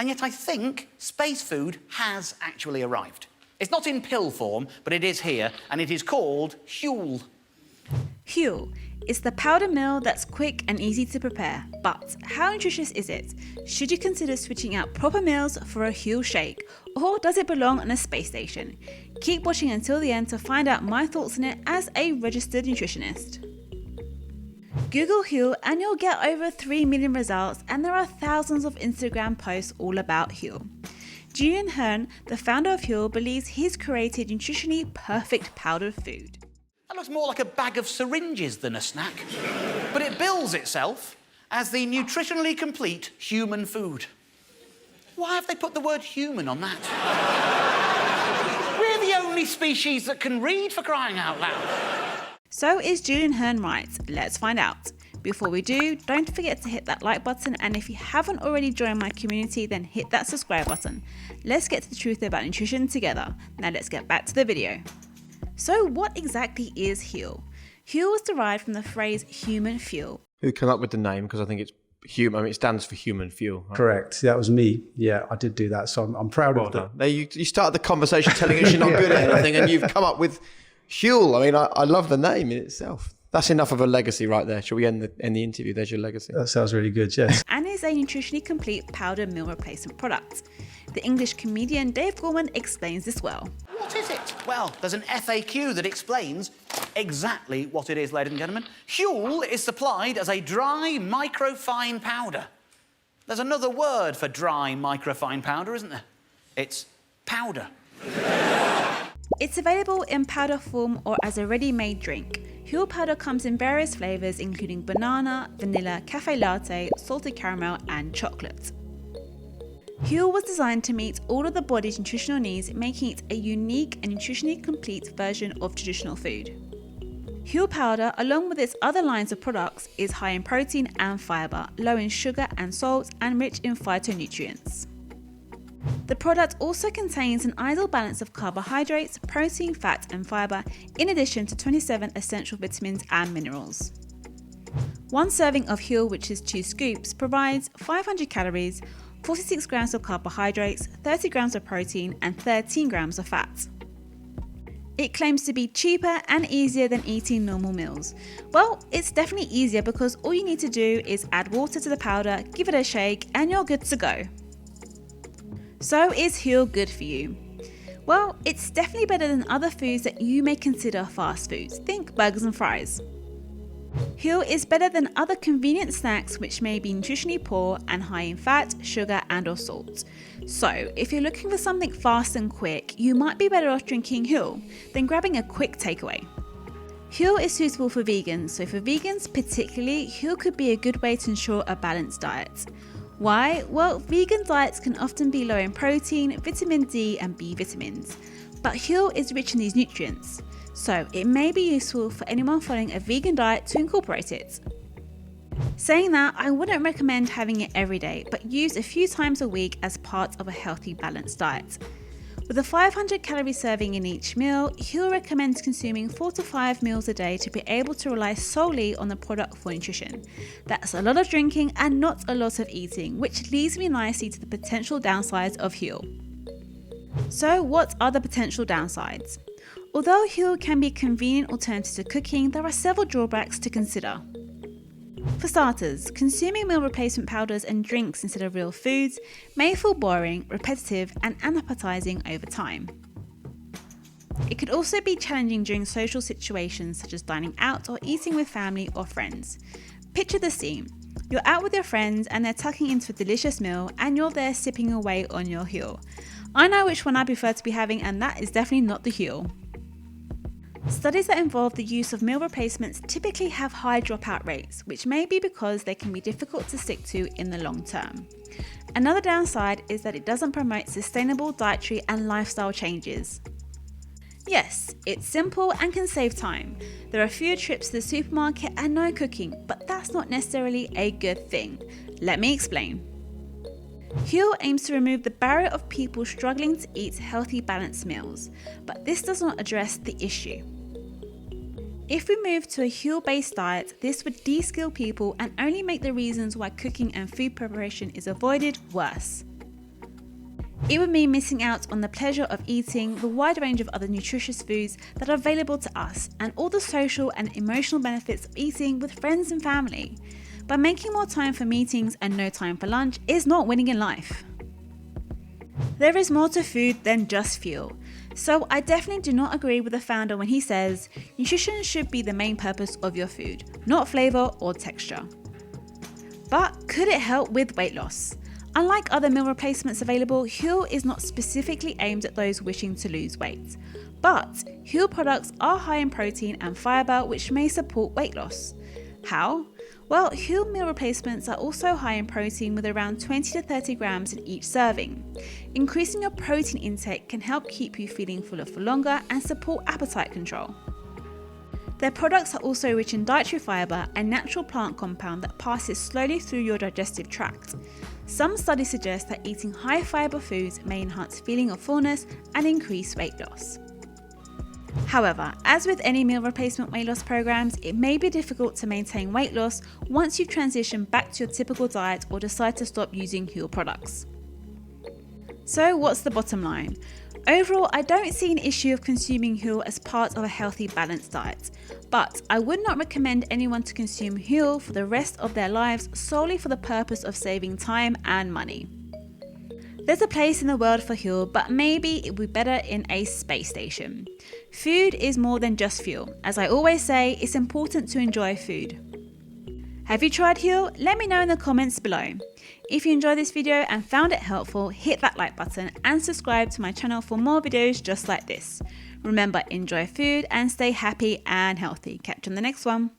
And yet I think space food has actually arrived. It's not in pill form, but it is here, and it is called Huel. Huel is the powder meal that's quick and easy to prepare. But how nutritious is it? Should you consider switching out proper meals for a Huel shake? Or does it belong on a space station? Keep watching until the end to find out my thoughts on it as a registered nutritionist. Google Huel and you'll get over 3 million results, and there are thousands of Instagram posts all about Huel. Julian Hearn, the founder of Huel, believes he's created nutritionally perfect powdered food. That looks more like a bag of syringes than a snack. But it bills itself as the nutritionally complete human food. Why have they put the word human on that? We're the only species that can read, for crying out loud. So is Julian Hearn right? Let's find out. Before we do, don't forget to hit that like button, and if you haven't already joined my community, then hit that subscribe button. Let's get to the truth about nutrition together. Now let's get back to the video. So what exactly is Huel? Huel was derived from the phrase human fuel. Who came up with the name? Because I think it's human. I mean, it stands for human fuel. Right? Correct. That was me. Yeah, I did do that. So I'm proud of that. There you started the conversation telling us you're not good at anything, and you've come up with Huel. I mean, I love the name in itself. That's enough of a legacy right there. Shall we end the interview? There's your legacy. That sounds really good, yes. And is a nutritionally complete powder meal replacement product. The English comedian Dave Gorman explains this well. What is it? Well, there's an FAQ that explains exactly what it is, ladies and gentlemen. Huel is supplied as a dry microfine powder. There's another word for dry microfine powder, isn't there? It's powder. It's available in powder form or as a ready-made drink. Huel powder comes in various flavours including banana, vanilla, cafe latte, salted caramel and chocolate. Huel was designed to meet all of the body's nutritional needs, making it a unique and nutritionally complete version of traditional food. Huel powder, along with its other lines of products, is high in protein and fibre, low in sugar and salt, and rich in phytonutrients. The product also contains an ideal balance of carbohydrates, protein, fat and fibre, in addition to 27 essential vitamins and minerals. One serving of Huel, which is 2 scoops, provides 500 calories, 46 grams of carbohydrates, 30 grams of protein and 13 grams of fat. It claims to be cheaper and easier than eating normal meals. Well, it's definitely easier because all you need to do is add water to the powder, give it a shake and you're good to go. So is Huel good for you? Well, it's definitely better than other foods that you may consider fast foods. Think burgers and fries. Huel is better than other convenient snacks which may be nutritionally poor and high in fat, sugar and or salt. So if you're looking for something fast and quick, you might be better off drinking Huel than grabbing a quick takeaway. Huel is suitable for vegans, so for vegans particularly, Huel could be a good way to ensure a balanced diet. Why? Well, vegan diets can often be low in protein, vitamin D and B vitamins, but Huel is rich in these nutrients, so it may be useful for anyone following a vegan diet to incorporate it. Saying that, I wouldn't recommend having it every day, but use a few times a week as part of a healthy balanced diet. With a 500 calorie serving in each meal, Huel recommends consuming 4 to 5 meals a day to be able to rely solely on the product for nutrition. That's a lot of drinking and not a lot of eating, which leads me nicely to the potential downsides of Huel. So what are the potential downsides? Although Huel can be a convenient alternative to cooking, there are several drawbacks to consider. For starters, consuming meal replacement powders and drinks instead of real foods may feel boring, repetitive and unappetizing over time. It could also be challenging during social situations such as dining out or eating with family or friends. Picture the scene. You're out with your friends and they're tucking into a delicious meal and you're there sipping away on your Huel. I know which one I prefer to be having, and that is definitely not the Huel. Studies that involve the use of meal replacements typically have high dropout rates, which may be because they can be difficult to stick to in the long term. Another downside is that it doesn't promote sustainable dietary and lifestyle changes. Yes, it's simple and can save time. There are fewer trips to the supermarket and no cooking, but that's not necessarily a good thing. Let me explain. Huel aims to remove the barrier of people struggling to eat healthy, balanced meals, but this does not address the issue. If we move to a Huel-based diet, this would de-skill people and only make the reasons why cooking and food preparation is avoided worse. It would mean missing out on the pleasure of eating the wide range of other nutritious foods that are available to us and all the social and emotional benefits of eating with friends and family. But making more time for meetings and no time for lunch is not winning in life. There is more to food than just fuel. So I definitely do not agree with the founder when he says nutrition should be the main purpose of your food, not flavor or texture. But could it help with weight loss? Unlike other meal replacements available, Huel is not specifically aimed at those wishing to lose weight. But Huel products are high in protein and fiber, which may support weight loss. How? Well, Huel meal replacements are also high in protein with around 20 to 30 grams in each serving. Increasing your protein intake can help keep you feeling fuller for longer and support appetite control. Their products are also rich in dietary fiber, a natural plant compound that passes slowly through your digestive tract. Some studies suggest that eating high fiber foods may enhance feeling of fullness and increase weight loss. However, as with any meal replacement weight loss programs, it may be difficult to maintain weight loss once you transition back to your typical diet or decide to stop using Huel products. So what's the bottom line? Overall, I don't see an issue of consuming Huel as part of a healthy, balanced diet, but I would not recommend anyone to consume Huel for the rest of their lives solely for the purpose of saving time and money. There's a place in the world for Huel, but maybe it would be better in a space station. Food is more than just fuel. As I always say, it's important to enjoy food. Have you tried Huel? Let me know in the comments below. If you enjoyed this video and found it helpful, hit that like button and subscribe to my channel for more videos just like this. Remember, enjoy food and stay happy and healthy. Catch you on the next one.